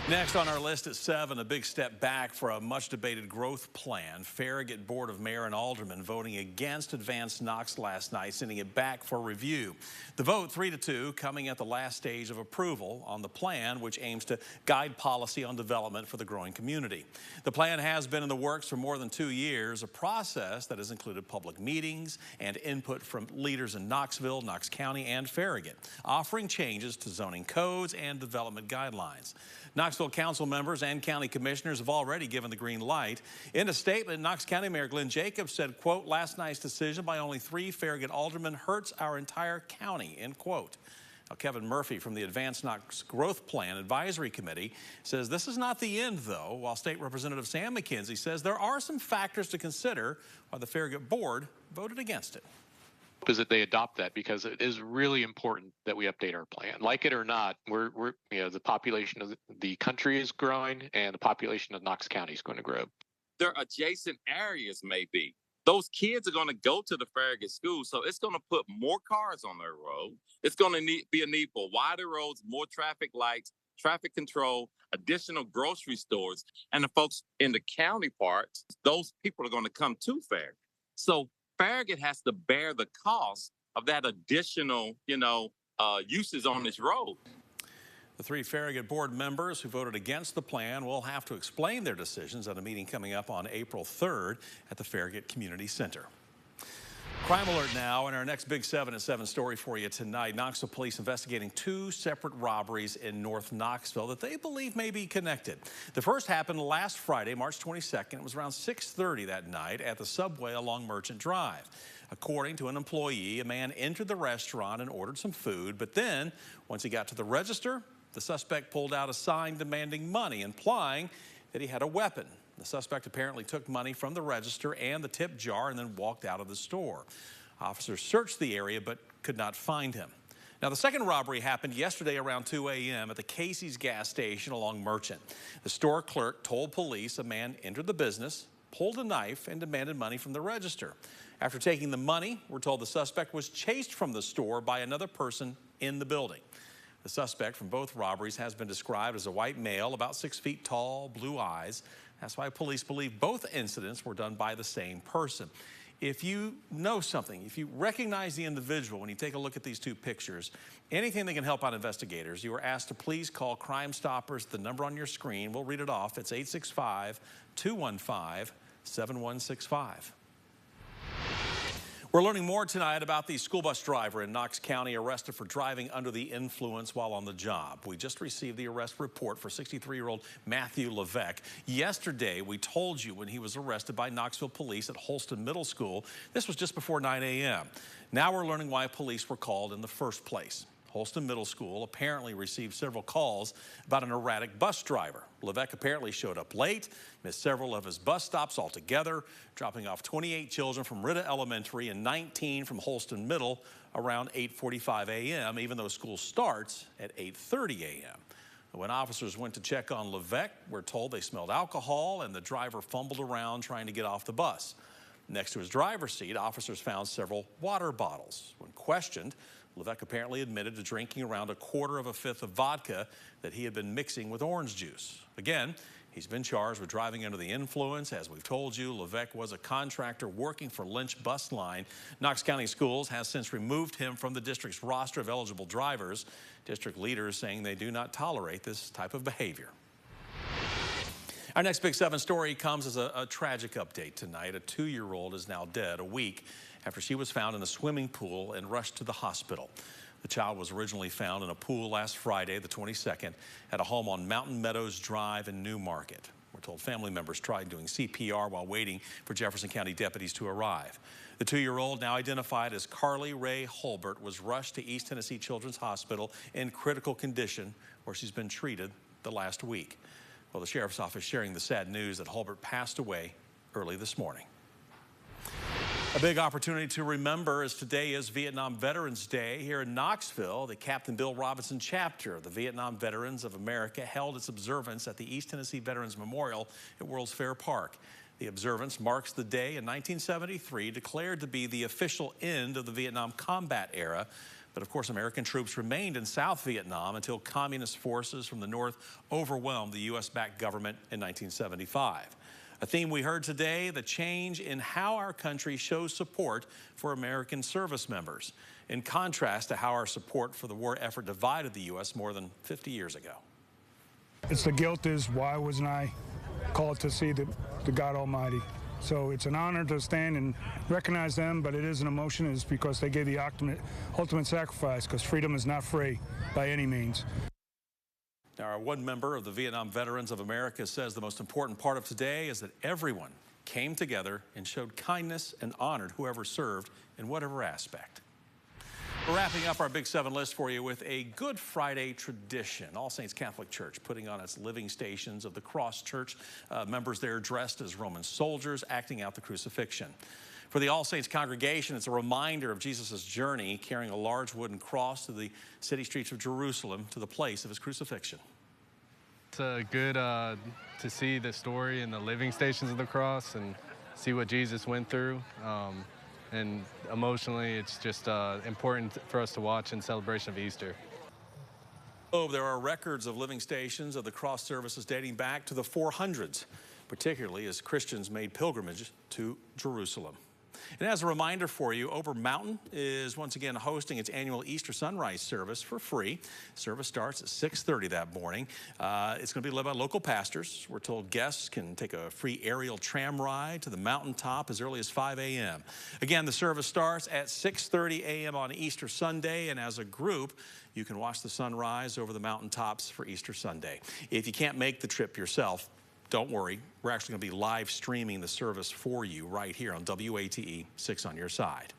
Next on our list at 7, a big step back for a much-debated growth plan. Farragut Board of Mayor and Aldermen voting against Advanced Knox last night, sending it back for review. The vote 3-2 coming at the last stage of approval on the plan, which aims to guide policy on development for the growing community. The plan has been in the works for more than 2 years, a process that has included public meetings and input from leaders in Knoxville, Knox County, and Farragut, offering changes to zoning codes and development guidelines. Knoxville council members and county commissioners have already given the green light. In a statement, Knox County Mayor Glenn Jacobs said, quote, "Last night's decision by only 3 Farragut aldermen hurts our entire county," end quote. Now, Kevin Murphy from the Advanced Knox Growth Plan Advisory Committee says this is not the end, though, while State Representative Sam McKenzie says there are some factors to consider why the Farragut board voted against it. Is that they adopt that, because it is really important that we update our plan. Like it or not, we're the population of the country is growing, and the population of Knox County is going to grow. Their adjacent areas may be. Those kids are going to go to the Farragut school, so it's going to put more cars on their road. It's going to be a need for wider roads, more traffic lights, traffic control, additional grocery stores, and the folks in the county parts, those people are going to come to Farragut. So Farragut has to bear the cost of that additional, uses on this road. The 3 Farragut board members who voted against the plan will have to explain their decisions at a meeting coming up on April 3rd at the Farragut Community Center. Crime alert now, and our next Big 7 at 7 story for you tonight. Knoxville police investigating 2 separate robberies in North Knoxville that they believe may be connected. The first happened last Friday, March 22nd. It was around 6:30 that night at the Subway along Merchant Drive. According to an employee, a man entered the restaurant and ordered some food, but then once he got to the register, the suspect pulled out a sign demanding money, implying that he had a weapon. The suspect apparently took money from the register and the tip jar and then walked out of the store. Officers searched the area but could not find him. Now, the second robbery happened yesterday around 2 a.m. at the Casey's gas station along Merchant. The store clerk told police a man entered the business, pulled a knife, and demanded money from the register. After taking the money, we're told the suspect was chased from the store by another person in the building. The suspect from both robberies has been described as a white male, about 6 feet tall, blue eyes. That's why police believe both incidents were done by the same person. If you know something, if you recognize the individual when you take a look at these 2 pictures, anything that can help out investigators, you are asked to please call Crime Stoppers. The number on your screen, we'll read it off. It's 865-215-7165. We're learning more tonight about the school bus driver in Knox County arrested for driving under the influence while on the job. We just received the arrest report for 63-year-old Matthew Levesque. Yesterday, we told you when he was arrested by Knoxville police at Holston Middle School. This was just before 9 a.m. Now we're learning why police were called in the first place. Holston Middle School apparently received several calls about an erratic bus driver. Levesque apparently showed up late, missed several of his bus stops altogether, dropping off 28 children from Ritta Elementary and 19 from Holston Middle around 8:45 a.m., even though school starts at 8:30 a.m. When officers went to check on Levesque, we're told they smelled alcohol and the driver fumbled around trying to get off the bus. Next to his driver's seat, officers found several water bottles. When questioned, Levesque apparently admitted to drinking around 1/4 of a fifth of vodka that he had been mixing with orange juice. Again, he's been charged with driving under the influence. As we've told you, Levesque was a contractor working for Lynch Bus Line. Knox County Schools has since removed him from the district's roster of eligible drivers. District leaders saying they do not tolerate this type of behavior. Our next Big 7 story comes as a tragic update tonight. A 2-year-old is now dead a week after she was found in a swimming pool and rushed to the hospital. The child was originally found in a pool last Friday, the 22nd, at a home on Mountain Meadows Drive in Newmarket. We're told family members tried doing CPR while waiting for Jefferson County deputies to arrive. The 2-year-old, now identified as Carly Ray Hulbert, was rushed to East Tennessee Children's Hospital in critical condition, where she's been treated the last week. Well, the sheriff's office sharing the sad news that Hulbert passed away early this morning. A big opportunity to remember, as today is Vietnam Veterans Day. Here in Knoxville, the Captain Bill Robinson chapter of the Vietnam Veterans of America held its observance at the East Tennessee Veterans Memorial at World's Fair Park. The observance marks the day in 1973 declared to be the official end of the Vietnam combat era, But of course, American troops remained in South Vietnam until communist forces from the north overwhelmed the U.S.-backed government in 1975. A theme we heard today, the change in how our country shows support for American service members, in contrast to how our support for the war effort divided the U.S. more than 50 years ago. It's the guilt is, why wasn't I called to see the God Almighty? So it's an honor to stand and recognize them, but it is an emotion. It's because they gave the ultimate sacrifice, because freedom is not free by any means. Now, one member of the Vietnam Veterans of America says the most important part of today is that everyone came together and showed kindness and honored whoever served in whatever aspect. We're wrapping up our Big 7 list for you with a Good Friday tradition. All Saints Catholic Church putting on its living stations of the Cross Church, members there dressed as Roman soldiers acting out the crucifixion. For the All Saints congregation, it's a reminder of Jesus' journey, carrying a large wooden cross to the city streets of Jerusalem to the place of his crucifixion. It's good to see the story and the living stations of the cross and see what Jesus went through. And emotionally, it's just important for us to watch in celebration of Easter. There are records of living stations of the cross services dating back to the 400s, particularly as Christians made pilgrimage to Jerusalem. And as a reminder for you, Ober Mountain is once again hosting its annual Easter sunrise service for free. Service starts at 6:30 that morning. It's going to be led by local pastors. We're told guests can take a free aerial tram ride to the mountaintop as early as 5 a.m. Again, the service starts at 6:30 a.m. on Easter Sunday, and as a group, you can watch the sunrise over the mountaintops for Easter Sunday. If you can't make the trip yourself, don't worry, we're actually going to be live streaming the service for you right here on WATE 6 on your side.